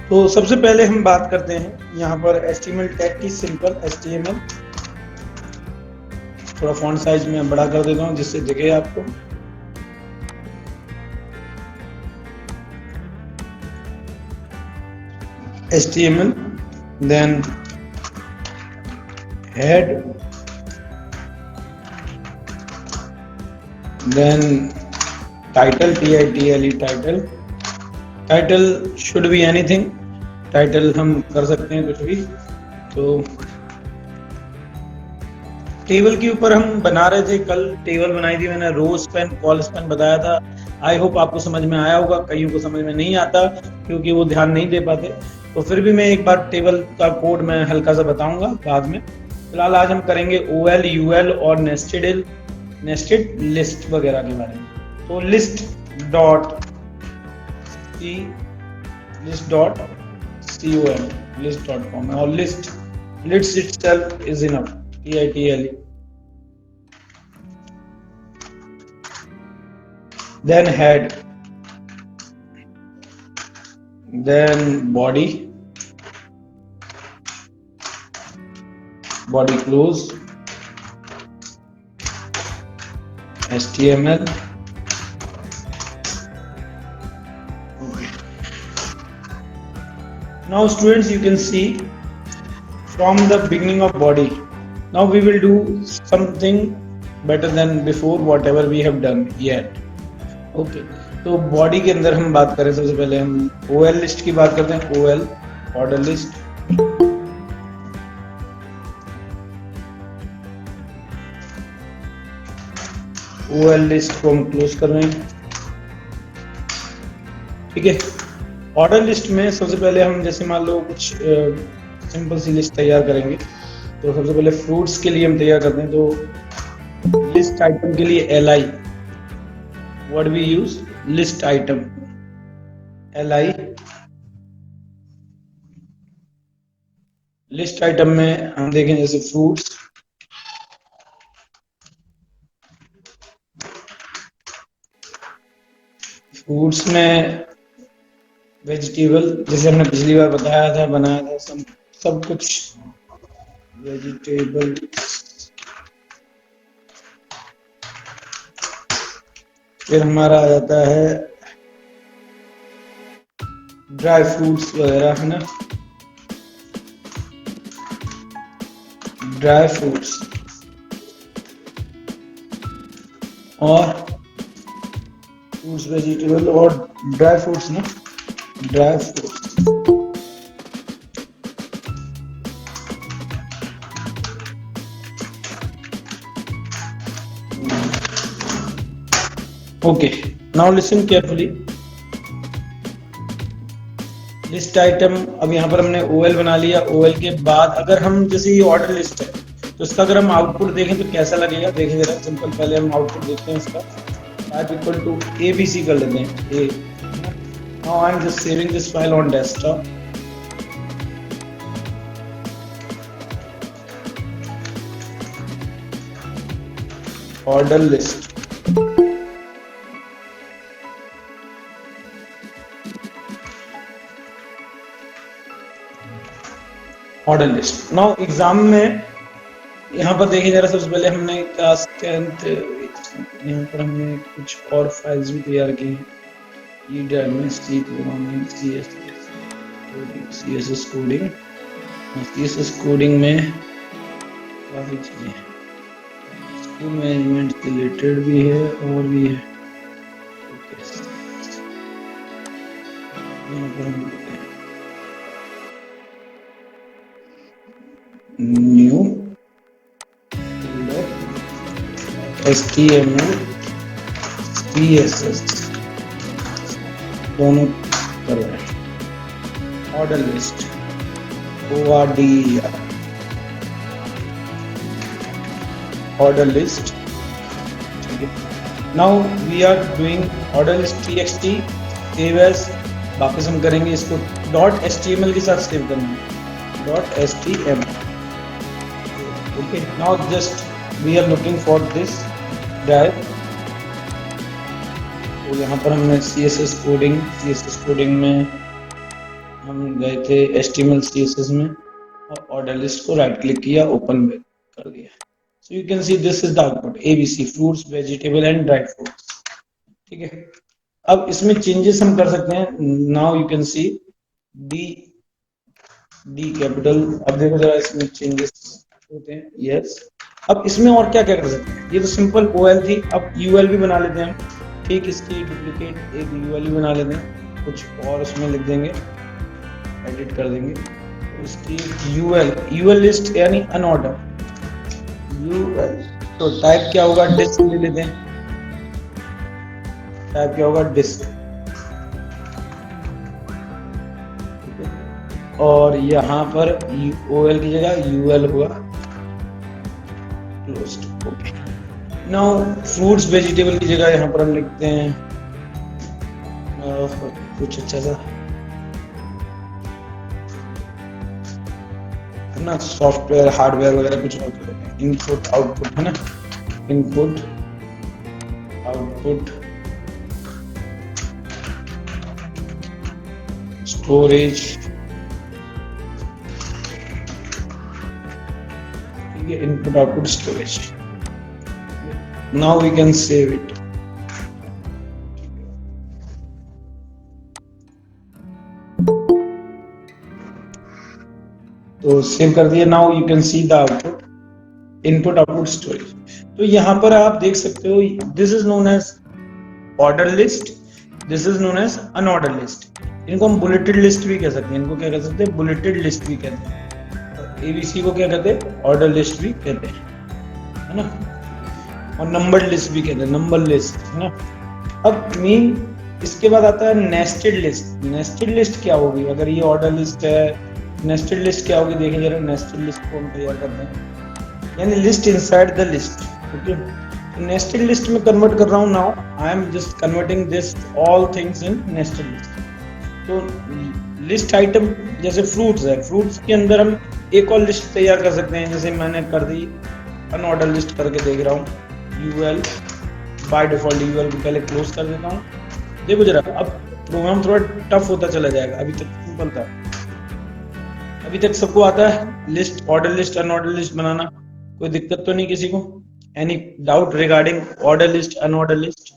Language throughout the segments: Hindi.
तो सबसे पहले हम बात करते हैं यहाँ पर HTML टैग की सिंपल HTML। थोड़ा फॉन्ट साइज में बड़ा कर देता हूँ जिससे दिखे आपको। HTML, then head, then title, title title, title should be anything, title हम कर सकते हैं कुछ भी। तो टेबल के ऊपर हम बना रहे थे, कल टेबल बनाई थी मैंने, रो स्पैन कॉल स्पैन बताया था। आई होप आपको समझ में आया होगा, कईयों को समझ में नहीं आता क्योंकि वो ध्यान नहीं दे पाते। तो फिर भी मैं एक बार टेबल का कोड मैं हल्का सा बताऊंगा बाद में। फिलहाल आज हम करेंगे OL, UL और नेस्टेड लिस्ट वगैरह के बारे में। तो list.com और list itself is enough, title. Then head, then body close, HTML. Now students, you can see from the beginning of body. Now we will do something better than before whatever we have done yet. Okay, तो बॉडी के अंदर हम बात करें, सबसे पहले हम OL लिस्ट की बात करते हैं। OL order list, OL list को हम क्लोज कर रहे हैं। ठीक है, ऑर्डर लिस्ट में सबसे पहले हम जैसे मान लो कुछ सिंपल सी लिस्ट तैयार करेंगे। तो सबसे पहले फ्रूट्स के लिए हम तैयार करते हैं। तो लिस्ट आइटम के लिए LI, what we use, list item LI। List item में हम देखें जैसे फ्रूट्स में वेजिटेबल, जैसे हमने पिछली बार बनाया था सब कुछ वेजिटेबल। फिर हमारा आ जाता है ड्राई फ्रूट्स वगैरह, है ना, ड्राई फ्रूट्स और फ्रूट्स वेजिटेबल और ड्राई फ्रूट्स ना, dry fruits. Okay, now listen carefully. List item, अब यहाँ पर हमने OL बना लिया। OL के बाद अगर हम जैसे ये ऑर्डर लिस्ट है तो इसका अगर हम आउटपुट देखें तो कैसा लगेगा, देखें जरा सिंपल। पहले हम आउटपुट देखते हैं इसका, टाइप इक्वल टू ABC कर लेते हैं, A। Now I'm just saving this file on desktop. Order list. Order list. Now exam में यहाँ पर देखिए जरा, सबसे पहले हमने क्लास 10th, यहाँ पर हमने कुछ और फाइल्स भी तैयार की हैं। C प्रोग्रामिंग, CSS कोडिंग में काफी चीजें हैं। स्कूल मैनेजमेंट से रिलेटेड भी है और भी है। यहाँ पर हम न्यू HTML CSS दोनों कर रहे हैं। Order list ORDER, order list. Now we are doing order list TXT save as. वापस हम करेंगे इसको .html के साथ सेव करना है, .html। Okay, now just we are looking for this drive तो यहाँ पर हमने CSS कोडिंग में हम गए थे HTML CSS में और ऑर्डर लिस्ट को राइट क्लिक किया, ओपन कर दिया। So you can see this is the output ABC fruits vegetable and dry fruits. ठीक है, अब इसमें चेंजेस हम कर सकते हैं। Now you can see D capital. अब देखो जरा इसमें चेंजेस होते हैं। यस, अब इसमें और क्या क्या कर सकते हैं। ये तो सिंपल OL थी, अब UL भी बना लेते हैं हम। ठीक, इसकी डुप्लीकेट एक UL भी बना लेते हैं, कुछ और उसमें लिख देंगे, एडिट कर देंगे। उसकी UL लिस्ट यानी अनऑर्डर UL। तो टाइप क्या होगा, डिस्क ले लेते हैं। टाइप क्या होगा, डिस्क। और यहाँ पर OL की जगह UL होगा, closed. Okay, now fruits vegetable की जगह यहाँ पर हम लिखते हैं कुछ अच्छा सा है ना, सॉफ्टवेयर हार्डवेयर वगैरह कुछ और करते हैं। इनपुट आउटपुट है ना, इनपुट आउटपुट स्टोरेज। ठीक है, input output storage. Now we can save it. तो सेव कर दिया। Now you can see the output, input output storage. तो यहाँ पर आप देख सकते हो, this is known as order list, this is known as unorder list. इनको हम बुलेटेड लिस्ट भी कह सकते हैं। इनको क्या कह सकते हैं, बुलेटेड लिस्ट भी कहते हैं। ABC को क्या कहते हैं, ऑर्डर लिस्ट भी कहते हैं, है ना। और नंबर लिस्ट भी कहते हैं, नंबर लिस्ट, है ना। अब मीन इसके बाद आता है नेस्टेड लिस्ट। नेस्टेड लिस्ट क्या होगी, अगर ये ऑर्डर लिस्ट है, नेस्टेड लिस्ट क्या होगी, देखिए जरा। नेस्टेड लिस्ट को हम तैयार करते हैं, यानी list inside the list. Okay, nested list में कन्वर्ट कर रहा हूँ। Now I am just converting this all things in nested list. तो लिस्ट आइटम जैसे फ्रूट्स है, फ्रूट्स के अंदर हम एक और लिस्ट तैयार कर सकते हैं। जैसे मैंने कर दी अनऑर्डर लिस्ट करके देख रहा हूँ, UL बाय डिफॉल्ट UL को पहले क्लोज कर देता हूँ। देखो जरा, अब प्रोग्राम थोड़ा टफ होता चला जाएगा। अभी तक सिंपल था, अभी तक सबको आता है list, order list, unorder list बनाना। कोई दिक्कत तो नहीं किसी को? Any doubt regarding order list, unorder list?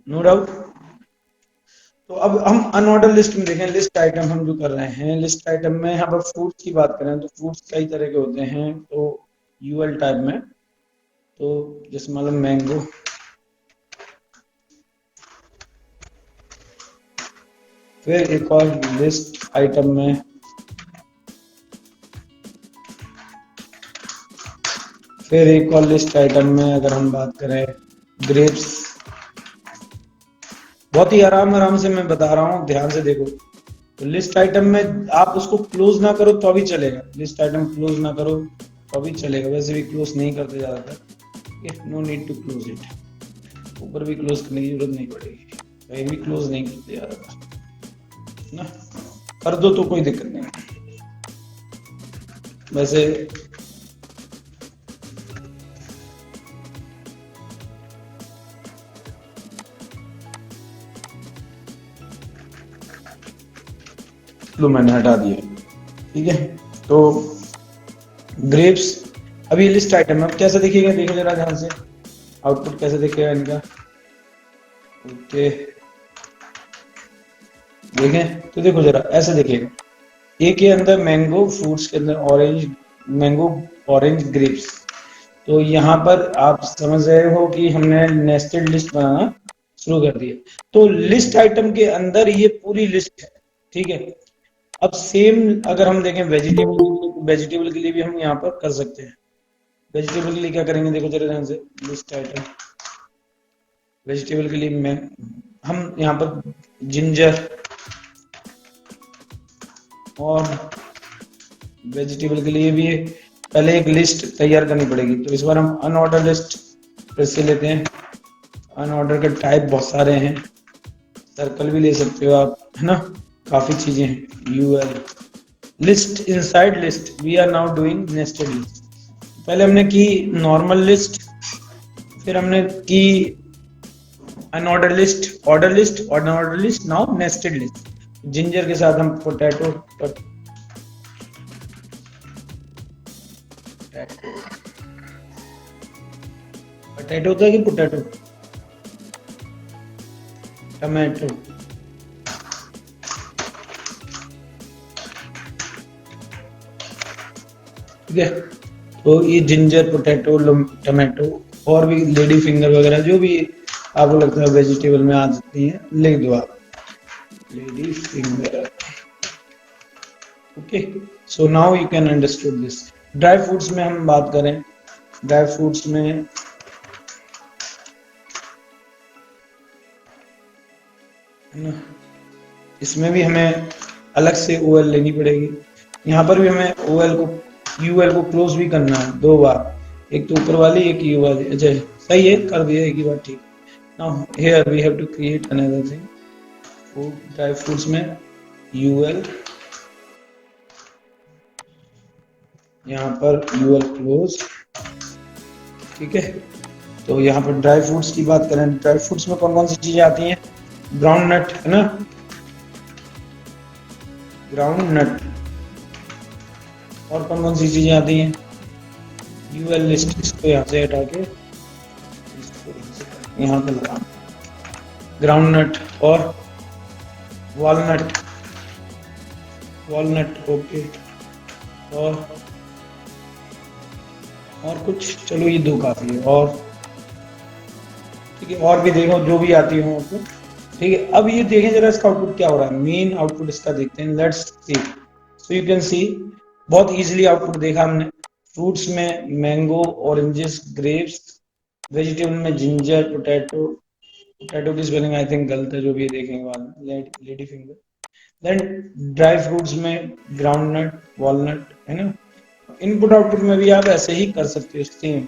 No doubt. तो अब हम अनऑर्डर लिस्ट में देखें, लिस्ट आइटम हम जो कर रहे हैं, लिस्ट आइटम में यहाँ पर फ्रूट्स की बात करें तो फ्रूट्स कई तरह के होते हैं। तो UL टाइप में, तो जैसे मान लो मैंगो, फिर एक और लिस्ट आइटम में फिर एक और लिस्ट आइटम में अगर हम बात करें ग्रेप्स। बहुत ही आराम से मैं बता रहा हूँ, ध्यान से देखो। तो लिस्ट आइटम में आप उसको क्लोज ना करो तो भी चलेगा, लिस्ट आइटम क्लोज ना करो तो भी चलेगा। वैसे भी क्लोज नहीं करते ज्यादातर, no need to close it. ऊपर भी क्लोज करने की जरूरत नहीं पड़ेगी, कहीं भी क्लोज नहीं करते ज्यादातर ना। कर दो तो कोई दिक्कत नहीं। वैसे लो मैंने हटा दिया, ठीक है। तो ग्रेप्स अभी लिस्ट आइटम है। अब कैसे देखिएगा, देखो जरा ध्यान से, आउटपुट कैसे दिखेगा इनका। ओके, देखें तो देखो जरा ऐसे दिखेगा। ए के अंदर मैंगो, फ्रूट्स के अंदर ऑरेंज, मैंगो ऑरेंज ग्रेप्स। तो यहाँ पर आप समझ रहे हो कि हमने नेस्टेड लिस्ट बनाना शुरू कर दिया। तो लिस्ट आइटम के अंदर ये पूरी लिस्ट है, ठीक है। अब सेम अगर हम देखें वेजिटेबल के लिए भी हम यहाँ पर कर सकते हैं। वेजिटेबल के लिए क्या करेंगे, देखो जरा ध्यान से, लिस्ट आइटम वेजिटेबल के लिए हम यहाँ पर जिंजर और वेजिटेबल के लिए भी पहले एक लिस्ट तैयार करनी पड़ेगी। तो इस बार हम अनऑर्डर लिस्ट फिर से लेते हैं। अनऑर्डर के टाइप बहुत सारे हैं, सर्कल भी ले सकते हो आप, है ना, काफी चीजें हैं। UL list inside list, we are now doing nested list. पहले हमने की नॉर्मल लिस्ट, फिर हमने की unorder list, order list, now nested list. Ginger के साथ हम पोटैटो होता है कि पोटैटो, टमाटो, ठीक है। तो ये जिंजर, पोटैटो, टमाटो और भी लेडी फिंगर वगैरह जो भी आपको लगता है वेजिटेबल में आ सकती हैं, लिख दो आप lady finger. Okay, so now you can understood this. Dry fruits में हम बात करें, ड्राई फ्रूट्स में इसमें भी हमें अलग से ओएल लेनी पड़ेगी। यहाँ पर भी हमें ओएल को, यूएल को क्लोज भी करना है 2 बार, एक तो ऊपर वाली, एक यू वाली। अच्छा सही है, कर दिया एक ही बार, ठीक। Now here we have to create another thing. Food dry fruits में यूएल, यहाँ पर यूएल क्लोज, ठीक है। तो यहाँ पर ड्राई फ्रूट्स की बात करें, ड्राई फ्रूट्स में कौन कौन सी चीजें आती हैं? ग्राउंड नट है ना, ग्राउंड नट। और कौन कौन सी चीजें आती हैं? यूएल लिस्ट, इसको यहाँ से हटा के यहाँ पे लगा, ग्राउंड नट और वॉलनट, वॉलनट, ओके। और कुछ, चलो ये 2 काफी है, और ठीक है, और भी देखो जो भी आती हो आपको, ठीक है। अब ये देखें जरा इसका आउटपुट क्या हो रहा है, मेन आउटपुट इसका देखते हैं, let's see. So you can see, बहुत इजीली आउटपुट देखा हमने। फ्रूट्स में मैंगो, ऑरेंजेस, ग्रेप्स, वेजिटेबल में जिंजर, पोटैटो, पोटैटो की स्पेलिंग आई थिंक गलत है, जो भी देखेंगे बाद में, lady finger. Then dry fruits में ग्राउंड नट, वॉलनट, है ना। इनपुट आउटपुट में भी आप ऐसे ही कर सकते हो, same.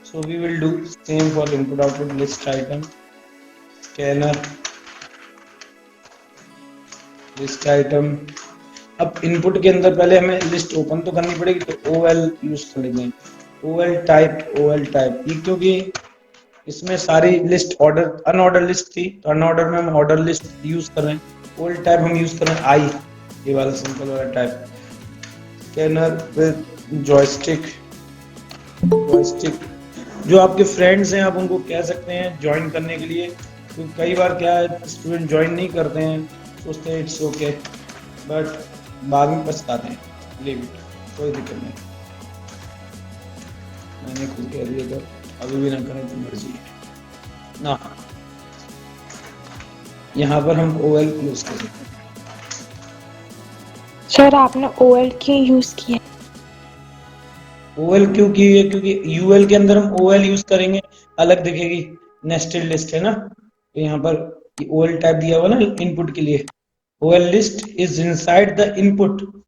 So we will do same for input output, list item, scanner, list item. अब इनपुट के अंदर पहले हमें लिस्ट ओपन तो करनी पड़ेगी, तो ओएल यूज कर लेंगे, ओएल टाइप, ओएल टाइप, क्योंकि इसमें सारी लिस्ट ऑर्डर, अनऑर्डर लिस्ट थी, तो अनऑर्डर में हम ऑर्डर लिस्ट यूज कर रहे हैं। ओएल टाइप हम यूज कर रहे हैं आई, ये वाला सिंपल वाला type. Scanner with joystick, joystick जो आपके फ्रेंड्स हैं आप उनको कह सकते हैं ज्वाइन करने के लिए, क्योंकि कई बार क्या है स्टूडेंट ज्वाइन नहीं करते हैं, सोचते हैं इट्स ओके, बट बाद में पछताते हैं। लीव इट, कोई दिक्कत नहीं, मैंने खुद कह दिया था, अभी भी ना करें तो मर्जी है ना। यहाँ पर हम ओएल क्लोज कर सकते हैं। सर आपने ओएल क्यों यूज किया? ओएल क्यों की है? क्योंकि यूएल के अंदर हम ओएल यूज करेंगे, अलग दिखेगी, नेस्टेड लिस्ट है ना। तो यहाँ पर ओएल टाइप दिया हुआ ना इनपुट के लिए, OL list is inside the input,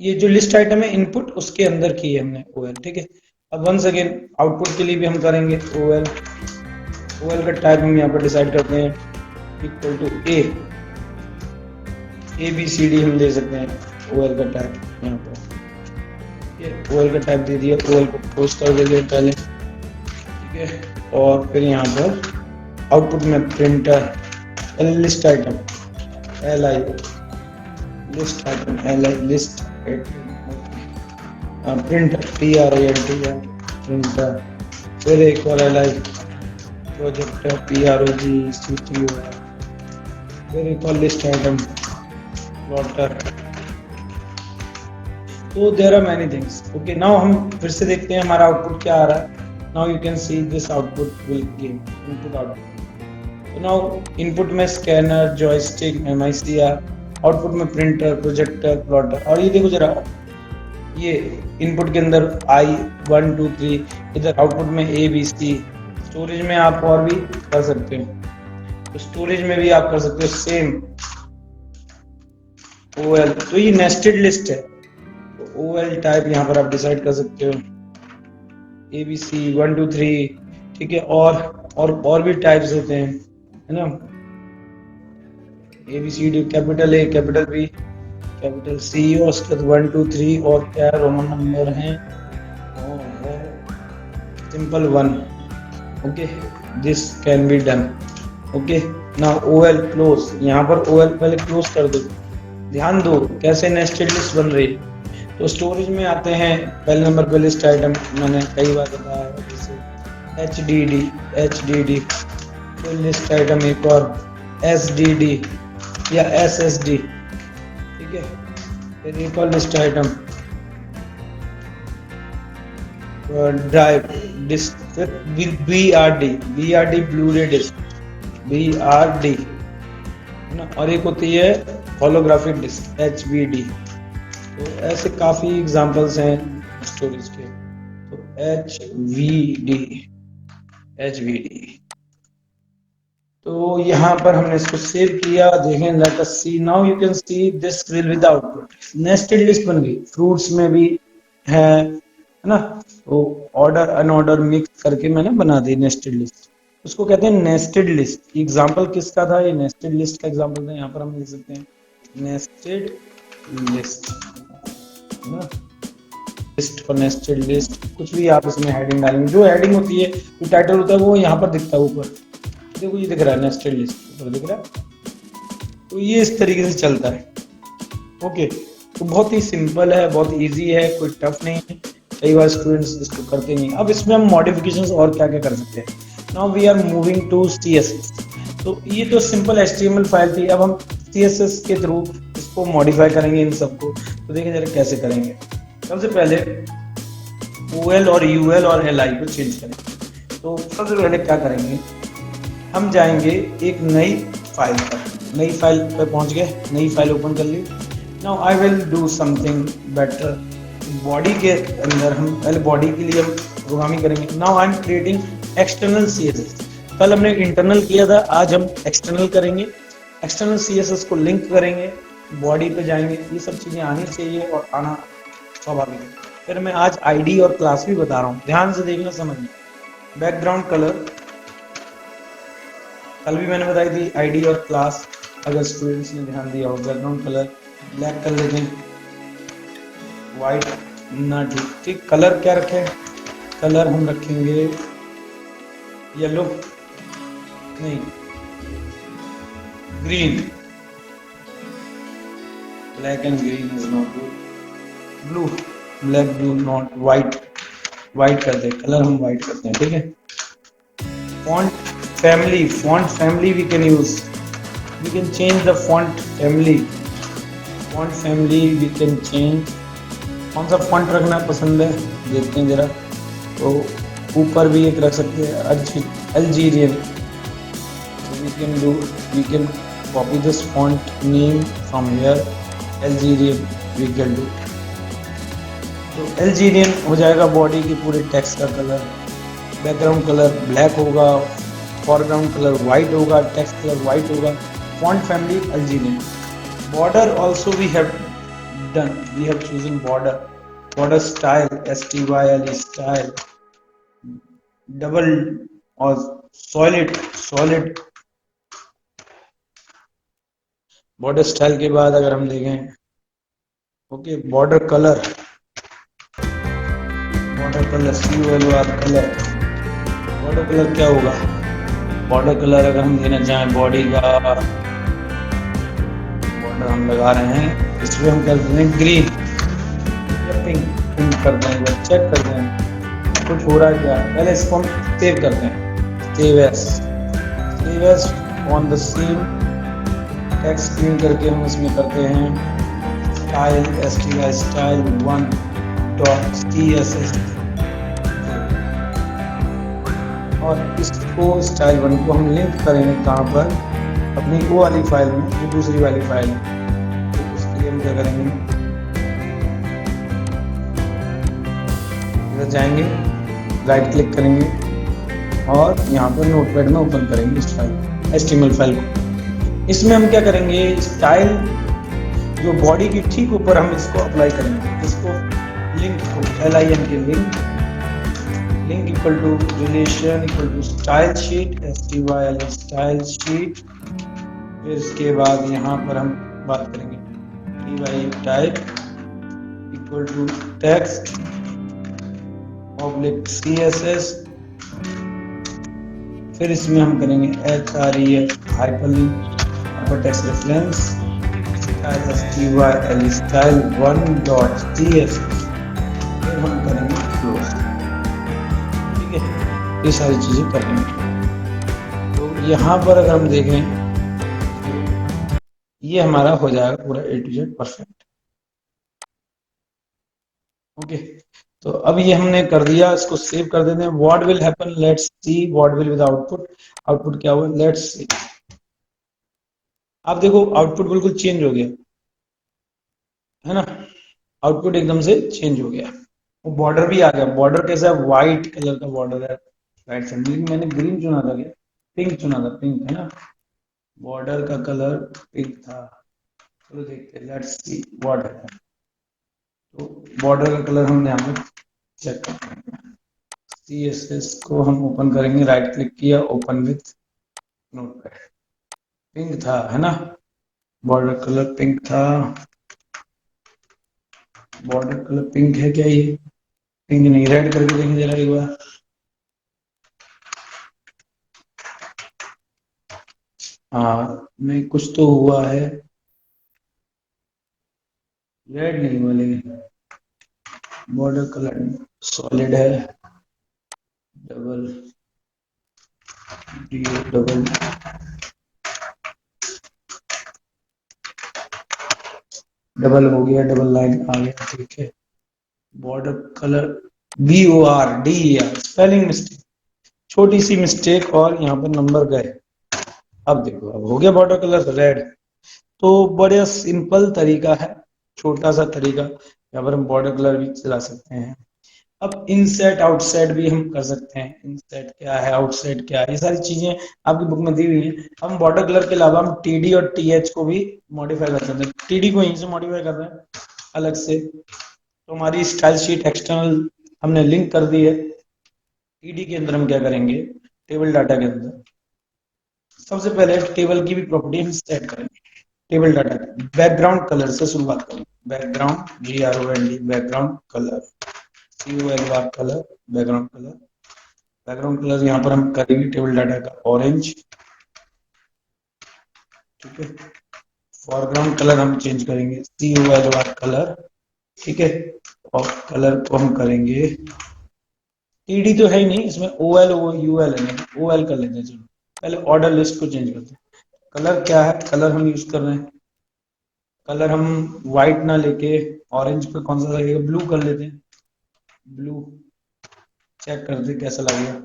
ये जो लिस्ट आइटम है इनपुट उसके अंदर की है हमने ओएल, ठीक है। अब वंस अगेन आउटपुट के लिए भी हम करेंगे ओएल, ओएल का टाइप हम यहाँ पर डिसाइड करते हैं, equal to A B C D हम दे सकते हैं ओएल का टाइप। यहाँ पर ओएल का टाइप दे दिया, ओएल को पोस्ट कर देंगे पहले, ठीक है। और फिर यहाँ पर आउटपुट में printer, list item, L I, list item, L I, list printer, P R I N T R, printer. फिर एक और L I, projector, P R O G C T O. फिर एक और लिस्ट आइटम, प्लॉटर। तो there are many things. Okay, now हम फिर से देखते हैं हमारा आउटपुट क्या आ रहा है। Now you can see this output will give input output. तो नाउ इनपुट में स्कैनर, जॉयस्टिक, एमआईसीआर, आउटपुट में प्रिंटर, प्रोजेक्टर, प्लॉटर। और ये देखो जरा, ये इनपुट के अंदर आई 1 2 3, इधर आउटपुट में ए बी सी। स्टोरेज में आप और भी कर सकते हो, तो स्टोरेज में भी आप कर सकते हो सेम ओएल। तो ये नेस्टेड लिस्ट है, ओएल टाइप यहाँ पर आप डिसाइड कर सकते हो, ए बी सी 1 2 3, ठीक है। और भी टाइप्स होते हैं, है ना। A B C D, capital A, capital B, capital C, और उसके बाद 1 2 3 और क्या रोमन नंबर हैं, simple 1। Okay, this can be done. Okay ना OL क्लोज, यहाँ पर OL पहले क्लोज कर दो। ध्यान दो कैसे नेस्टेड लिस्ट बन रही है। तो स्टोरेज में आते हैं, पहले नंबर पे लिस्ट आइटम, मैंने कई बार बताया है, जैसे HDD कोई लिस्ट आइटम, एक और SDD या SSD, ठीक है। फिर एक और लिस्ट आइटम ड्राइव डिस्क, फिर BRD ब्लूरे डिस्क, BRD ना, और एक होती है होलोग्राफिक डिस्क HBD। तो ऐसे काफी एग्जांपल्स हैं स्टोरेज के। तो HVD तो यहाँ पर हमने इसको सेव किया। देखें, let us see, now you can see this grill with output. Nested list बन गई, फ्रूट्स में भी है ना। वो ऑर्डर अनऑर्डर मिक्स करके मैंने बना दी नेस्टेड लिस्ट, उसको कहते हैं नेस्टेड लिस्ट। एग्जांपल किसका था, ये नेस्टेड लिस्ट का एग्जांपल था। यहाँ पर हम लिख सकते हैं नेस्टेड लिस्ट ना, लिस्ट और नेस्टेड लिस्ट, कुछ भी आप इसमें हेडिंग डालेंगे। जो हेडिंग होती है, जो टाइटल होता है, वो यहाँ पर दिखता है ऊपर। देखो ये दिख रहा है, नेस्टेड लिस्ट ऊपर दिख रहा है। तो ये इस तरीके से चलता है। ओके, तो बहुत ही सिंपल है, बहुत इजी है, कोई टफ नहीं है। कई बार स्टूडेंट्स इसको करते नहीं। अब इसमें हम मॉडिफिकेशंस और क्या क्या कर सकते हैं। Now we are moving to CSS। तो ये तो सिंपल HTML फाइल थी, अब हम CSS के थ्रू इसको मॉडिफाई करेंगे इन सबको। तो देखिए जरा कैसे करेंगे। सबसे पहले OL और UL और LI को चेंज करेंगे। तो सबसे पहले क्या करेंगे, हम जाएंगे एक नई फाइल पर। नई फाइल पर पहुंच गए, नई फाइल ओपन कर ली। Now I will do something better. Body के अंदर हम पहले बॉडी के लिए हम प्रोग्रामिंग करेंगे। Now I am creating external CSS। कल हमने इंटरनल किया था, आज हम एक्सटर्नल करेंगे। एक्सटर्नल CSS को लिंक करेंगे, बॉडी पे जाएंगे। ये सब चीजें आनी चाहिए और आना स्वाभाविक है। फिर मैं आज ID और क्लास भी बता रहा हूँ, ध्यान से देखना, समझना। बैकग्राउंड कलर कल भी मैंने बताई थी, ID और क्लास, अगर स्टूडेंट्स ने ध्यान दिया हो। बैकग्राउंड कलर ब्लैक कर लेते हैं, व्हाइट ना, ठीक। कलर क्या रखें, कलर हम रखेंगे येलो, नहीं green. Black and green is not good. Blue, black blue not, white white करते हैं, कलर हम व्हाइट करते हैं, ठीक है। font family we can use, we can change the font family we can change। कौन सा फॉन्ट रखना पसंद है देखते हैं जरा। तो ऊपर भी एक रख सकते हैं Algerian. we can copy this font name from here, Algerian we can do। तो अल्जीरियन हो जाएगा बॉडी की पूरे टेक्स्ट का कलर। बैकग्राउंड कलर ब्लैक होगा, फोरग्राउंड कलर व्हाइट होगा, टेक्स्ट कलर व्हाइट होगा। Font family Algerian. Border also we have done, we have chosen border style, STYLE style, double और सॉलिड। बॉर्डर स्टाइल के बाद अगर हम देखें, okay, border colour COLOR colour. Border colour क्या होगा, बॉर्डर कलर अगर हम देना चाहें, बॉडी का बॉर्डर हम लगा रहे हैं, इसमें हम कर दें ग्रीन या पिंक करते हैं। चेक करते हैं कुछ हो रहा है क्या। पहले इसको हम सेव करते हैं, save as on the scene. Text clean करके हम इसमें करते हैं स्टाइल, STY स्टाइल 1.CSS। और इसको स्टाइल 1 को हम लिंक करेंगे कहाँ पर, अपनी वो वाली फाइल में, जो दूसरी वाली फाइल में। तो उसके लिए हम क्या करेंगे, इधर जाएंगे, राइट क्लिक करेंगे और यहाँ पर नोटपैड में ओपन करेंगे इस फाइल, HTML फाइल को। इसमें हम क्या करेंगे, स्टाइल जो बॉडी की ठीक ऊपर हम इसको अप्लाई करेंगे। इसको लिंक को LIN के link equal to relation equal to style sheet, STYLE style sheet. फिर इसके बाद यहाँ पर हम बात करेंगे TY type equal to text oblique CSS। फिर इसमें हम करेंगे href hyperlink hypertext reference style style 1.css, फिर हम करेंगे क्लोज। ठीक है, ये सारी चीजें करेंगे। तो यहाँ पर अगर हम देखें, ये हमारा हो जाएगा पूरा A to Z perfect. Okay, तो अब ये हमने कर दिया, इसको सेव कर देते हैं। What will happen, let's see what will with output. Output क्या हुआ, लेट्स सी। आप देखो आउटपुट बिल्कुल चेंज हो गया है ना, आउटपुट एकदम से चेंज हो गया। वो बॉर्डर भी आ गया, बॉर्डर कैसा है, व्हाइट कलर का बॉर्डर है राइट साइड में, लेकिन मैंने ग्रीन चुना था, क्या पिंक चुना था, पिंक है ना, बॉर्डर का कलर पिंक था। चलो देखते हैं, लेट्स सी व्हाट है। तो बॉर्डर का कलर हम यहाँ पे चेक करते हैं। CSS को हम ओपन करेंगे, राइट क्लिक किया, ओपन विथ नोटपैड। पिंक था है ना, बॉर्डर कलर पिंक था। बॉर्डर कलर पिंक है क्या, ये पिंक नहीं, रेड करके देखें जरा एक बार। हाँ नहीं, कुछ तो हुआ है, रेड नहीं हुआ, लेकिन बॉर्डर कलर सॉलिड है। डबल डी डबल डबल हो गया, डबल लाइन आ गया, ठीक है। Border colour BORDER, spelling mistake, छोटी सी मिस्टेक, और यहाँ पर नंबर गए। अब देखो, अब हो गया बॉर्डर कलर रेड। तो बड़ा सिंपल तरीका है, छोटा सा तरीका, यहाँ पर हम बॉर्डर कलर भी चला सकते हैं। अब इनसेट आउटसेट भी हम कर सकते हैं। इनसेट क्या है, आउटसेट क्या है, ये सारी चीजें आपकी बुक में दी हुई है। हम बॉर्डर कलर के अलावा हम TD और TH को भी मॉडिफाई कर सकते हैं। TD को यहीं से मॉडिफाई कर रहे हैं अलग से। तो हमारी स्टाइल शीट एक्सटर्नल हमने लिंक कर दी है। TD के अंदर हम क्या करेंगे, टेबल डाटा के अंदर सबसे पहले टेबल की भी प्रॉपर्टी हम सेट करेंगे। टेबल डाटा बैकग्राउंड कलर से शुरुआत करेंगे। Background GROUND, background colour, COLR colour, background colour. Background colour यहाँ पर हम करेंगे टेबल डाटा का ऑरेंज, ठीक है। फोरग्राउंड कलर हम चेंज करेंगे COLR कलर, ठीक है। और कलर को हम करेंगे, TD तो है ही नहीं इसमें, OL UL है, OL कर लेते हैं। चलो पहले ऑर्डर लिस्ट को चेंज करते हैं। कलर क्या है, कलर हम यूज कर रहे हैं, कलर हम व्हाइट ना लेके ऑरेंज पे कौन सा लगेगा, ब्लू कर लेते हैं। ब्लू चेक करते कैसा लगेगा,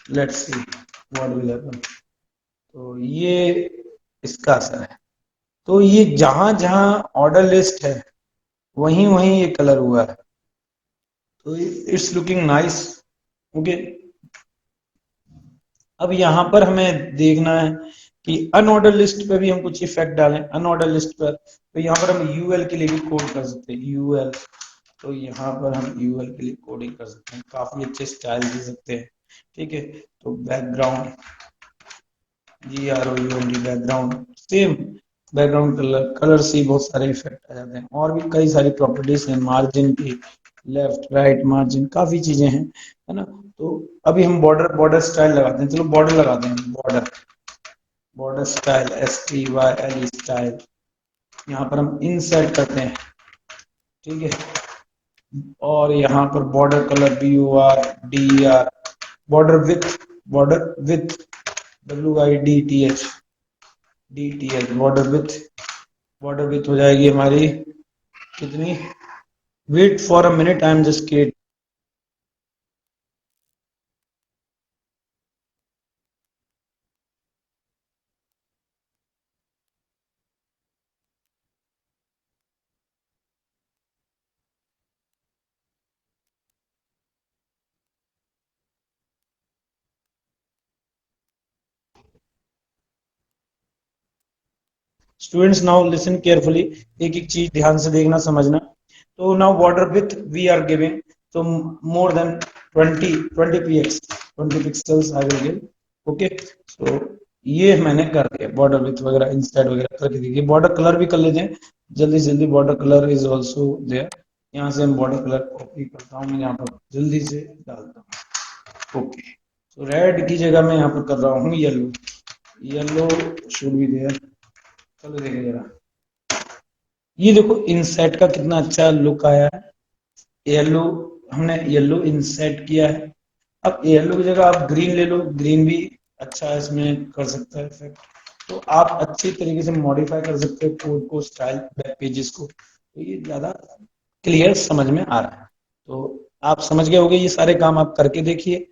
let's see what will happen. तो ये इसका असर है। तो ये जहां जहां ऑर्डर लिस्ट है वहीं वहीं ये कलर हुआ है, तो इट्स लुकिंग नाइस। ओके, अब यहाँ पर हमें देखना है कि अनऑर्डर लिस्ट पे भी हम कुछ इफेक्ट डालें। अनऑर्डर लिस्ट पर तो यहाँ पर हम UL के लिए भी कोड कर सकते हैं, UL। तो यहाँ पर हम UL के लिए कोडिंग कर सकते हैं, काफी अच्छे स्टाइल दे सकते हैं, ठीक है। तो background GROUND, background same, background colour, colour से बहुत सारे इफेक्ट आ जाते हैं, और भी कई सारी प्रॉपर्टीज हैं, मार्जिन की, लेफ्ट राइट मार्जिन, काफी चीजें हैं, है ना। तो अभी हम बॉर्डर स्टाइल लगाते हैं। चलो बॉर्डर लगाते हैं, बॉर्डर स्टाइल STYLE स्टाइल, यहाँ पर हम इनसेट करते हैं, ठीक है। और यहाँ पर border colour BORDER, border width WIDTH DTH, border width हो जाएगी हमारी कितनी, wait for a minute, I am just kid. Students now listen carefully, एक एक चीज ध्यान से देखना समझना। तो now border width we are giving, तो more than 20 pixels I will give. Okay, so ये मैंने कर दिया, बॉर्डर विथ वगैरह इंसर्ट वगैरह करके देखिए। बॉर्डर कलर भी कर लेते हैं जल्दी जल्दी, border colour is also there. यहाँ से हम बॉर्डर कलर कॉपी करता हूँ, मैं यहाँ पर जल्दी से डालता हूँ। ओके, तो रेड की जगह मैं यहाँ पर कर रहा हूँ yellow. Yellow should be there. चलो देखिए जरा, ये देखो इनसेट का कितना अच्छा लुक आया है। येलो, हमने येलो इंसेट किया है। अब येलो की जगह आप ग्रीन ले लो, ग्रीन भी अच्छा इसमें कर सकता है इफेक्ट। तो आप अच्छी तरीके से मॉडिफाई कर सकते हो कोड को, स्टाइल, वेब पेजेस को। तो ये ज्यादा क्लियर समझ में आ रहा है। तो आप समझ गए होंगे, ये सारे काम आप करके देखिए।